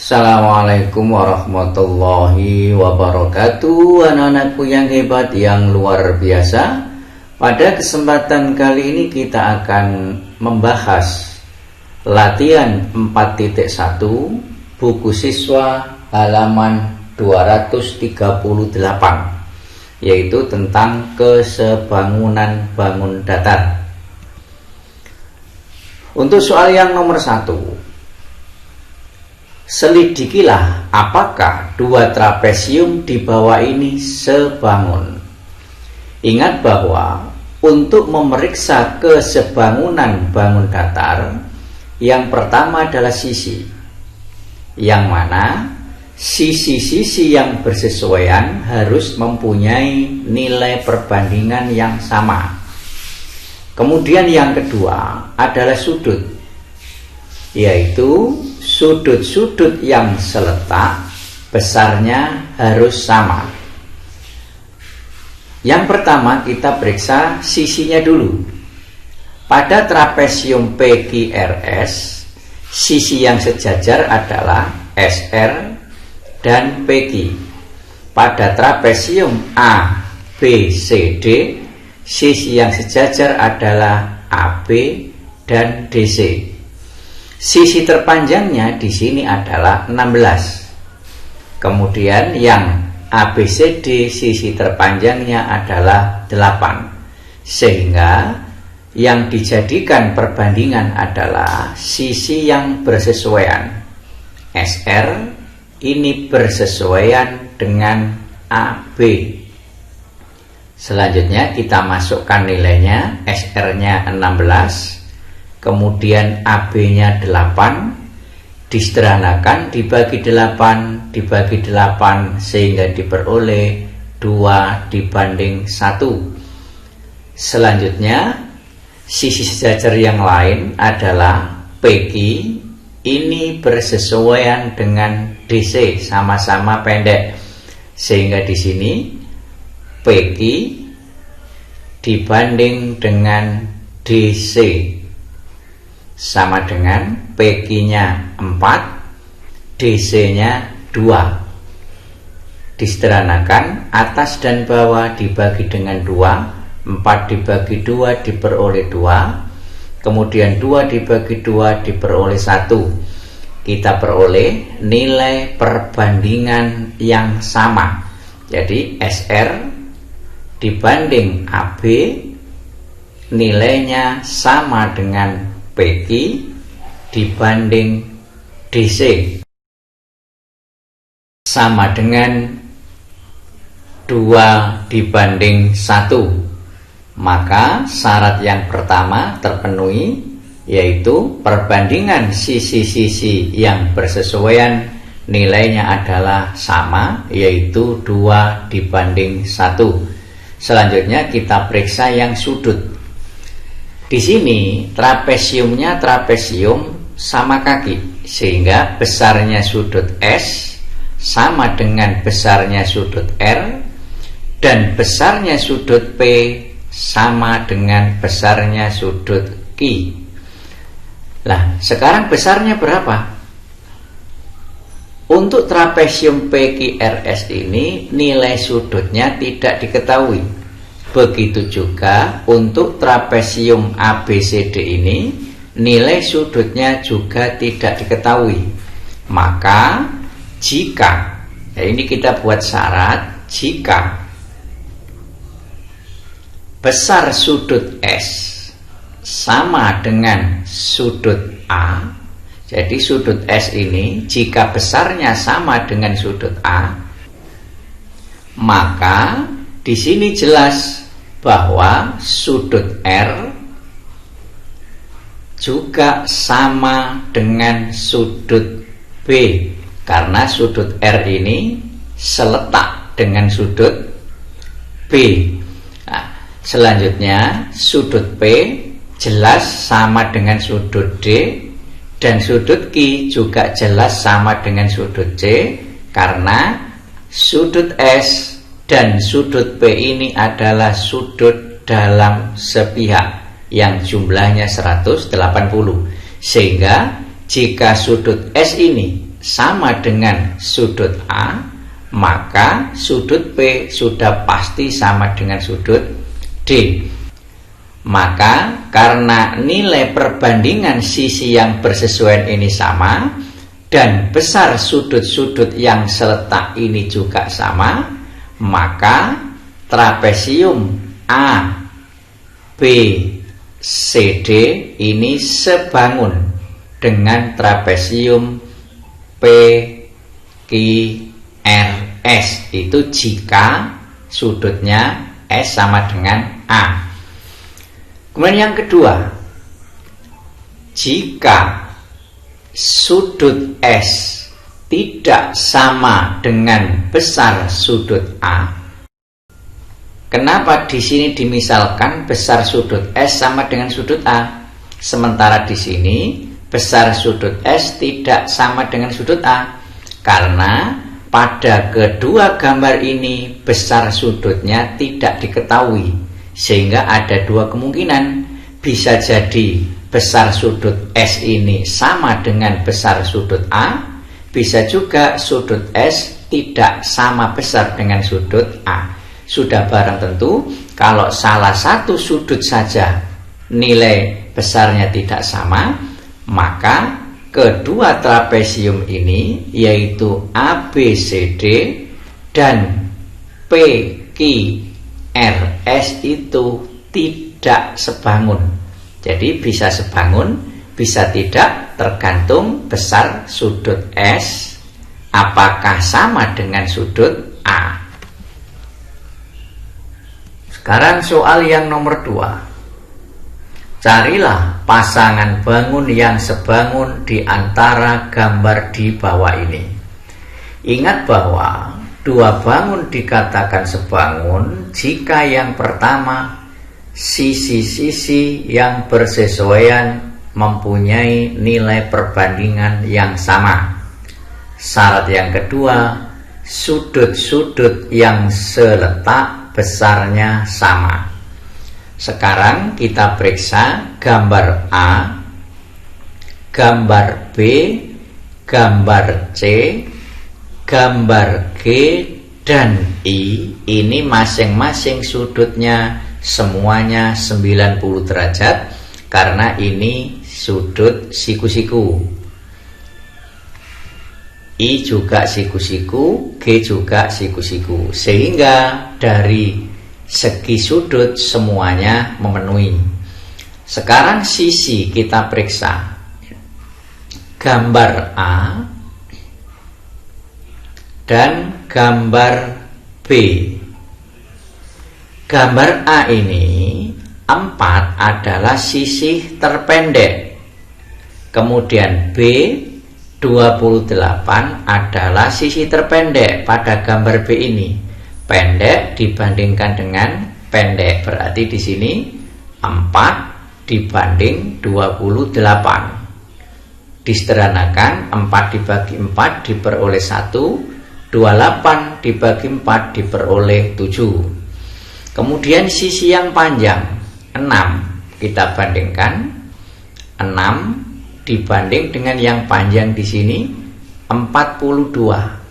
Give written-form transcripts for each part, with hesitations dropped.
Assalamualaikum warahmatullahi wabarakatuh. Anak-anakku yang hebat, yang luar biasa. Pada kesempatan kali ini kita akan membahas latihan 4.1 buku siswa halaman 238, yaitu tentang kesebangunan bangun datar. Untuk soal yang nomor 1, selidikilah apakah dua trapesium di bawah ini sebangun. Ingat bahwa untuk memeriksa kesebangunan bangun datar, yang pertama adalah sisi, yang mana sisi-sisi yang bersesuaian harus mempunyai nilai perbandingan yang sama. Kemudian yang kedua adalah sudut, yaitu sudut-sudut yang seletak besarnya harus sama. Yang pertama kita periksa sisinya dulu. Pada trapesium PQRS, sisi yang sejajar adalah SR dan PQ. Pada trapesium ABCD, sisi yang sejajar adalah AB dan DC. Sisi terpanjangnya di sini adalah 16. Kemudian yang ABCD sisi terpanjangnya adalah 8. Sehingga yang dijadikan perbandingan adalah sisi yang bersesuaian. SR ini bersesuaian dengan AB. Selanjutnya kita masukkan nilainya. SR-nya 16. Kemudian AB-nya 8, disederhanakan dibagi 8 sehingga diperoleh 2 dibanding 1. Selanjutnya sisi sejajar yang lain adalah PQ, ini bersesuaian dengan DC, sama-sama pendek, sehingga di sini PQ dibanding dengan DC sama dengan PQ-nya 4, DC-nya 2. Disederhanakan atas dan bawah dibagi dengan 2, 4 dibagi 2 diperoleh 2, kemudian 2 dibagi 2 diperoleh 1. Kita peroleh nilai perbandingan yang sama. Jadi SR dibanding AB nilainya sama dengan PQ dibanding DC, sama dengan 2 dibanding 1. Maka syarat yang pertama terpenuhi, yaitu perbandingan sisi-sisi yang bersesuaian nilainya adalah sama, yaitu 2 dibanding 1. Selanjutnya kita periksa yang sudut. Di sini trapesiumnya trapesium sama kaki, sehingga besarnya sudut S sama dengan besarnya sudut R, dan besarnya sudut P sama dengan besarnya sudut Q. Nah, sekarang besarnya berapa? Untuk trapesium PQRS ini nilai sudutnya tidak diketahui. Begitu juga untuk trapesium ABCD ini nilai sudutnya juga tidak diketahui. Maka jika, ini kita buat syarat, jika besar sudut S sama dengan sudut A, jadi sudut S ini jika besarnya sama dengan sudut A, maka di sini jelas bahwa sudut R juga sama dengan sudut B, karena sudut R ini seletak dengan sudut B. Nah, selanjutnya sudut P jelas sama dengan sudut D, dan sudut Q juga jelas sama dengan sudut C, karena sudut S dan sudut P ini adalah sudut dalam sepihak yang jumlahnya 180. Sehingga jika sudut S ini sama dengan sudut A, maka sudut P sudah pasti sama dengan sudut D. Maka karena nilai perbandingan sisi yang bersesuaian ini sama dan besar sudut-sudut yang seletak ini juga sama, maka trapesium A, B, C, D ini sebangun dengan trapesium P, Q, R, S. Itu jika sudutnya S sama dengan A. Kemudian yang kedua, jika sudut S tidak sama dengan besar sudut A. Kenapa di sini dimisalkan besar sudut S sama dengan sudut A, sementara di sini besar sudut S tidak sama dengan sudut A? Karena pada kedua gambar ini besar sudutnya tidak diketahui, sehingga ada dua kemungkinan. Bisa jadi besar sudut S ini sama dengan besar sudut A, bisa juga sudut S tidak sama besar dengan sudut A. Sudah barang tentu kalau salah satu sudut saja nilai besarnya tidak sama, maka kedua trapesium ini yaitu ABCD dan PQRS itu tidak sebangun. Jadi bisa sebangun, bisa tidak, tergantung besar sudut S apakah sama dengan sudut A. Sekarang soal yang nomor 2. Carilah pasangan bangun yang sebangun di antara gambar di bawah ini. Ingat bahwa dua bangun dikatakan sebangun jika yang pertama sisi-sisi yang bersesuaian mempunyai nilai perbandingan yang sama. Syarat yang kedua, sudut-sudut yang seletak besarnya sama. Sekarang kita periksa gambar A, gambar B, gambar C, gambar G, dan I. Ini masing-masing sudutnya semuanya 90 derajat karena ini sudut siku-siku. I juga siku-siku, G juga siku-siku, sehingga dari segi sudut semuanya memenuhi. Sekarang sisi kita periksa. Gambar A dan gambar B. Gambar A ini 4 adalah sisi terpendek. Kemudian B 28 adalah sisi terpendek pada gambar B ini. Pendek dibandingkan dengan pendek, berarti di sini 4 dibanding 28. Disederhanakan 4 dibagi 4 diperoleh 1, 28 dibagi 4 diperoleh 7. Kemudian sisi yang panjang 6 kita bandingkan, 6 dibanding dengan yang panjang di sini 42.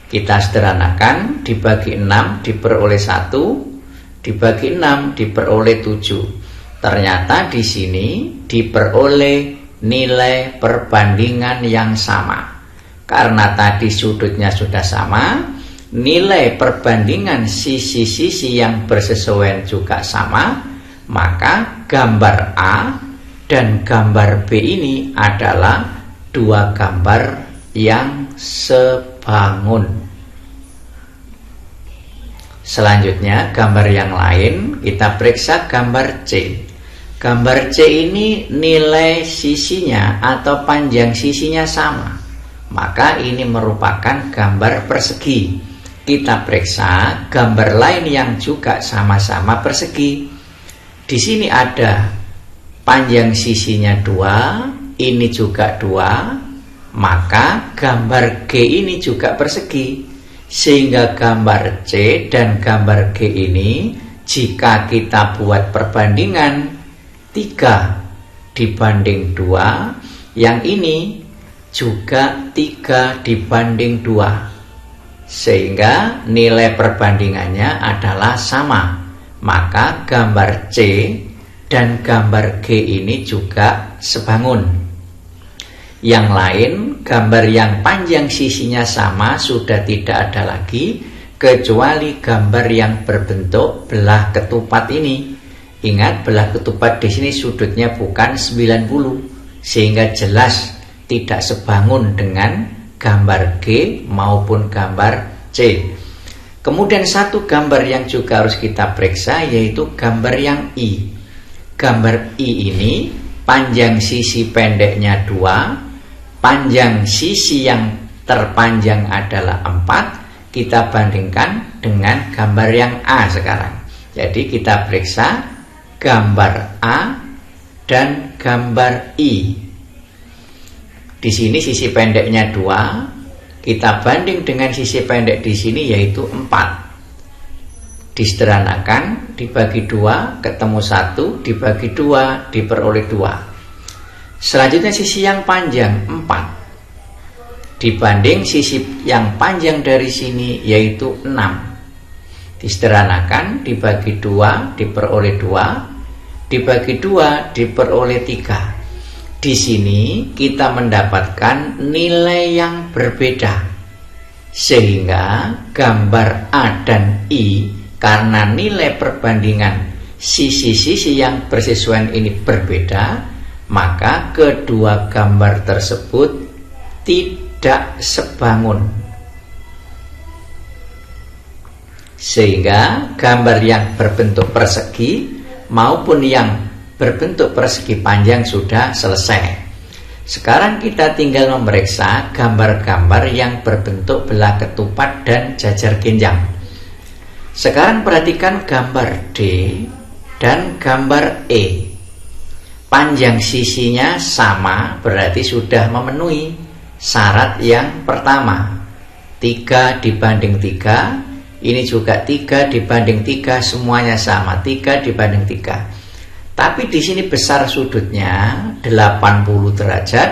Kita sederhanakan, dibagi 6 diperoleh 1, dibagi 6 diperoleh 7. Ternyata di sini diperoleh nilai perbandingan yang sama. Karena tadi sudutnya sudah sama, nilai perbandingan sisi-sisi yang bersesuaian juga sama, maka gambar A dan gambar B ini adalah dua gambar yang sebangun. Selanjutnya gambar yang lain, kita periksa gambar C. Gambar C ini nilai sisinya atau panjang sisinya sama, maka ini merupakan gambar persegi. Kita periksa gambar lain yang juga sama-sama persegi. Di sini ada panjang sisinya 2, ini juga 2, maka gambar G ini juga persegi. Sehingga gambar C dan gambar G ini jika kita buat perbandingan 3 dibanding 2, yang ini juga 3 dibanding 2, sehingga nilai perbandingannya adalah sama. Maka gambar C dan gambar G ini juga sebangun. Yang lain, gambar yang panjang sisinya sama sudah tidak ada lagi, kecuali gambar yang berbentuk belah ketupat ini. Ingat, belah ketupat di sini sudutnya bukan 90, sehingga jelas tidak sebangun dengan gambar G maupun gambar C. Kemudian satu gambar yang juga harus kita periksa, yaitu gambar yang I. Gambar I ini panjang sisi pendeknya 2, panjang sisi yang terpanjang adalah 4. Kita bandingkan dengan gambar yang A sekarang. Jadi kita periksa gambar A dan gambar I. Di sini sisi pendeknya 2, kita banding dengan sisi pendek di sini yaitu 4. Disederhanakan, dibagi 2, ketemu 1, dibagi 2, diperoleh 2. Selanjutnya sisi yang panjang 4 dibanding sisi yang panjang dari sini yaitu 6. Disederhanakan, dibagi 2, diperoleh 2, dibagi 2, diperoleh 3. Di sini kita mendapatkan nilai yang berbeda, sehingga gambar A dan I karena nilai perbandingan sisi-sisi yang bersesuaian ini berbeda, maka kedua gambar tersebut tidak sebangun. Sehingga gambar yang berbentuk persegi maupun yang berbentuk persegi panjang sudah selesai. Sekarang kita tinggal memeriksa gambar-gambar yang berbentuk belah ketupat dan jajar genjang. Sekarang perhatikan gambar D dan gambar E. Panjang sisinya sama, berarti sudah memenuhi syarat yang pertama. 3 dibanding 3, ini juga 3 dibanding 3, semuanya sama, 3 dibanding 3. Tapi di sini besar sudutnya 80 derajat,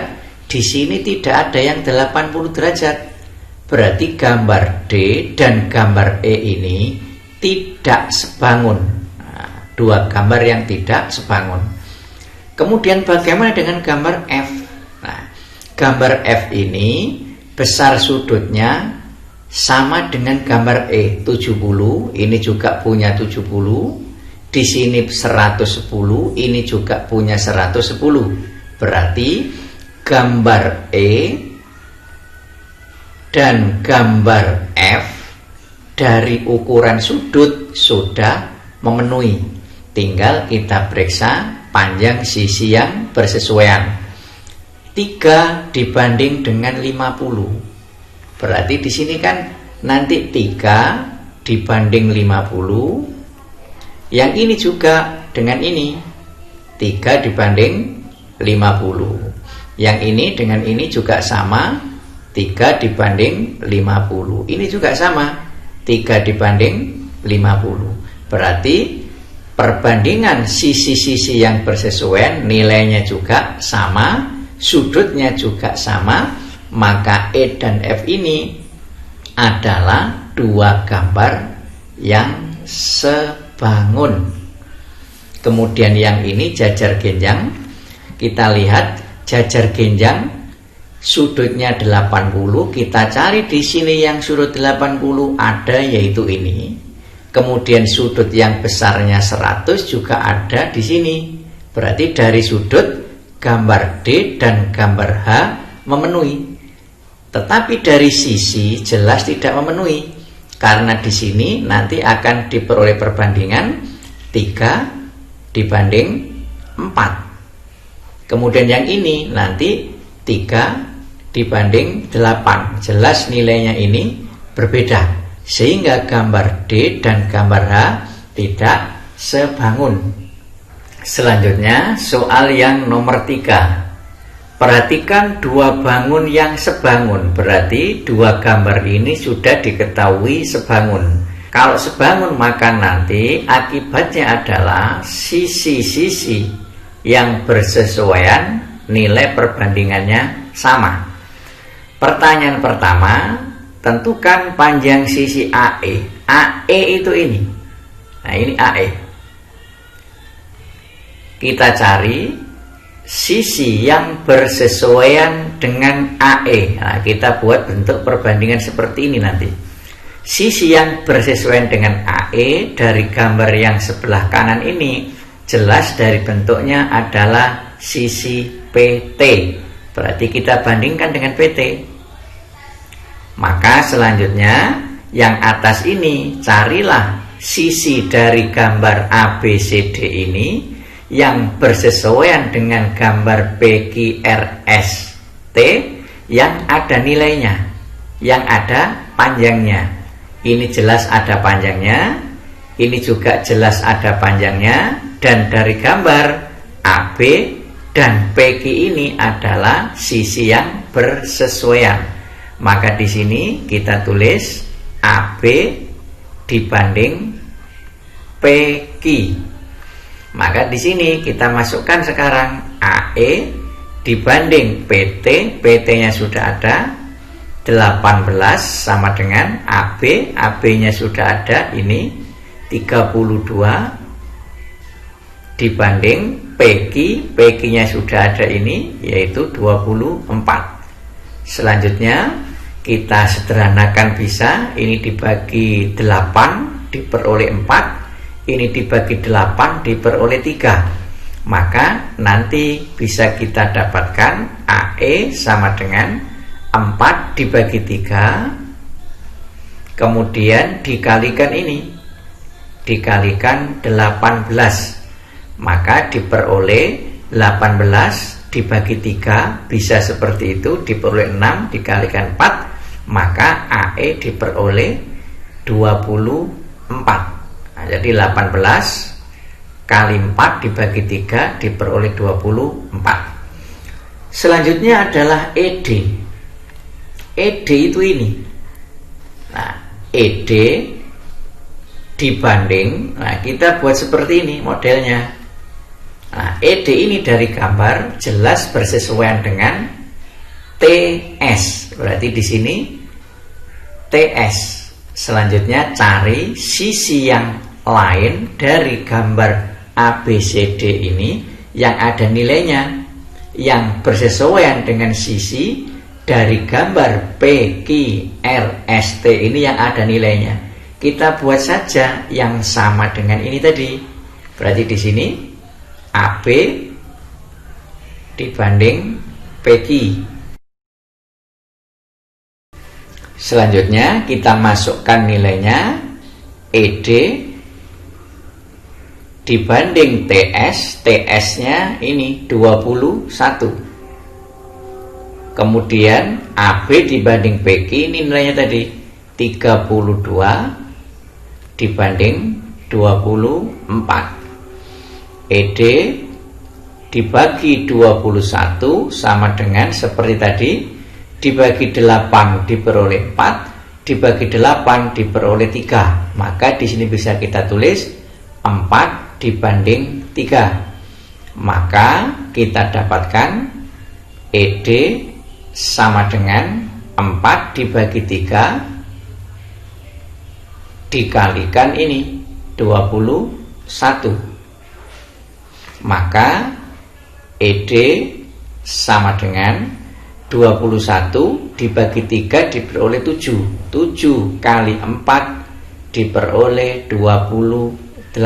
di sini tidak ada yang 80 derajat. Berarti gambar D dan gambar E ini tidak sebangun. Nah, dua gambar yang tidak sebangun. Kemudian bagaimana dengan gambar F? Nah, gambar F ini besar sudutnya sama dengan gambar E, 70, ini juga punya 70. Di sini 110, ini juga punya 110. Berarti gambar E dan gambar F dari ukuran sudut sudah memenuhi. Tinggal kita periksa panjang sisi yang bersesuaian. 3 dibanding dengan 50. Berarti di sini kan nanti 3 dibanding 50. Yang ini juga dengan ini 3 dibanding 50. Yang ini dengan ini juga sama, 3 dibanding 50. Ini juga sama, 3 dibanding 50. Berarti perbandingan sisi-sisi yang bersesuaian nilainya juga sama, sudutnya juga sama. Maka E dan F ini adalah dua gambar yang sebangun. Kemudian yang ini jajar genjang. Kita lihat jajar genjang sudutnya 80. Kita cari di sini yang sudut 80 ada, yaitu ini. Kemudian sudut yang besarnya 100 juga ada di sini. Berarti dari sudut gambar D dan gambar H memenuhi. Tetapi dari sisi jelas tidak memenuhi. Karena di sini nanti akan diperoleh perbandingan 3 dibanding 4. Kemudian yang ini nanti 3 dibanding 8. Jelas nilainya ini berbeda. Sehingga gambar D dan gambar H tidak sebangun. Selanjutnya soal yang nomor 3. Perhatikan dua bangun yang sebangun. Berarti dua gambar ini sudah diketahui sebangun. Kalau sebangun maka nanti akibatnya adalah sisi-sisi yang bersesuaian nilai perbandingannya sama. Pertanyaan pertama, tentukan panjang sisi AE. AE itu ini. Nah, ini AE. Kita cari sisi yang bersesuaian dengan AE. Nah, kita buat bentuk perbandingan seperti ini nanti. Sisi yang bersesuaian dengan AE dari gambar yang sebelah kanan ini jelas dari bentuknya adalah sisi PT. Berarti kita bandingkan dengan PT. Maka selanjutnya yang atas ini carilah sisi dari gambar ABCD ini yang bersesuaian dengan gambar PQRST yang ada nilainya, yang ada panjangnya. Ini jelas ada panjangnya, ini juga jelas ada panjangnya, dan dari gambar AB dan PQ ini adalah sisi yang bersesuaian. Maka di sini kita tulis AB dibanding PQ. Maka di sini kita masukkan sekarang AE dibanding PT. PT-nya sudah ada 18 sama dengan AB. AB-nya sudah ada, ini 32 dibanding PQ. PQ-nya sudah ada, ini yaitu 24. Selanjutnya kita sederhanakan bisa, ini dibagi 8 diperoleh 4, ini dibagi 8 diperoleh 3. Maka nanti bisa kita dapatkan AE sama dengan 4 dibagi 3, kemudian dikalikan ini, dikalikan 18. Maka diperoleh 18 dibagi 3, bisa seperti itu, diperoleh 6 dikalikan 4, maka AE diperoleh 24. Nah, jadi 18 kali 4 dibagi 3 diperoleh 24. Selanjutnya adalah ED. ED itu ini. Nah, ED dibanding, nah kita buat seperti ini modelnya. Nah, ED ini dari gambar jelas bersesuaian dengan TS. Berarti di sini TS. Selanjutnya cari sisi yang lain dari gambar ABCD ini yang ada nilainya, yang bersesuaian dengan sisi dari gambar PQRST ini yang ada nilainya. Kita buat saja yang sama dengan ini tadi. Berarti di sini AB dibanding PQ. Selanjutnya kita masukkan nilainya, ED dibanding TS. TS-nya ini 21. Kemudian AB dibanding PQ, ini nilainya tadi 32 dibanding 24. ED dibagi 21 sama dengan seperti tadi, dibagi 8 diperoleh 4, dibagi 8 diperoleh 3. Maka di sini bisa kita tulis 4 dibanding 3. Maka kita dapatkan ED sama dengan 4 dibagi 3 dikalikan ini 21. Maka ED sama dengan 21 dibagi 3 diperoleh 7. 7 kali 4 diperoleh 28.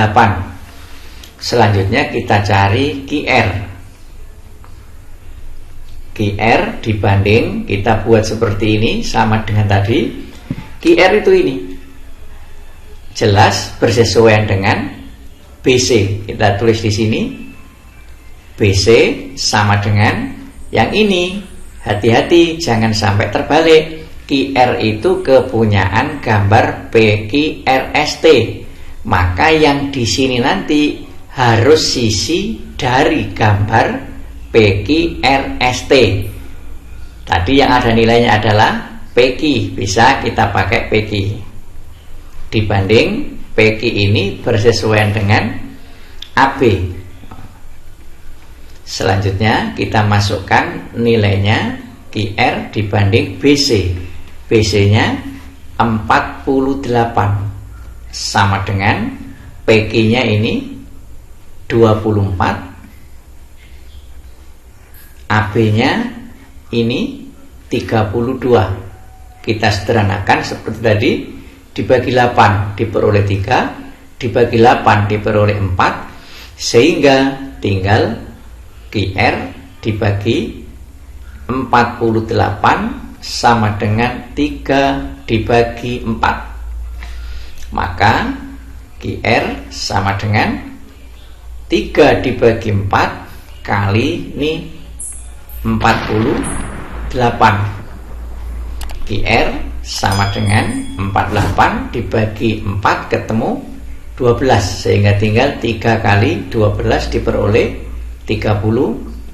Selanjutnya kita cari QR. QR dibanding, kita buat seperti ini sama dengan tadi. QR itu ini jelas bersesuaian dengan BC. Kita tulis di sini BC sama dengan yang ini. Hati-hati jangan sampai terbalik. QR itu kepunyaan gambar PQRST. Maka yang di sini nanti harus sisi dari gambar PQRST. Tadi yang ada nilainya adalah PQ, bisa kita pakai PQ. Dibanding PQ ini bersesuaian dengan AB. Selanjutnya kita masukkan nilainya, QR dibanding BC. BC-nya 48 sama dengan PQ-nya ini 24, AB-nya ini 32. Kita sederhanakan seperti tadi, dibagi 8 diperoleh 3, dibagi 8 diperoleh 4, sehingga tinggal QR dibagi 48 sama dengan 3 dibagi 4. Maka QR sama dengan 3 dibagi 4 kali ini 48. QR sama dengan 48 dibagi 4 ketemu 12, sehingga tinggal 3 kali 12 diperoleh 36.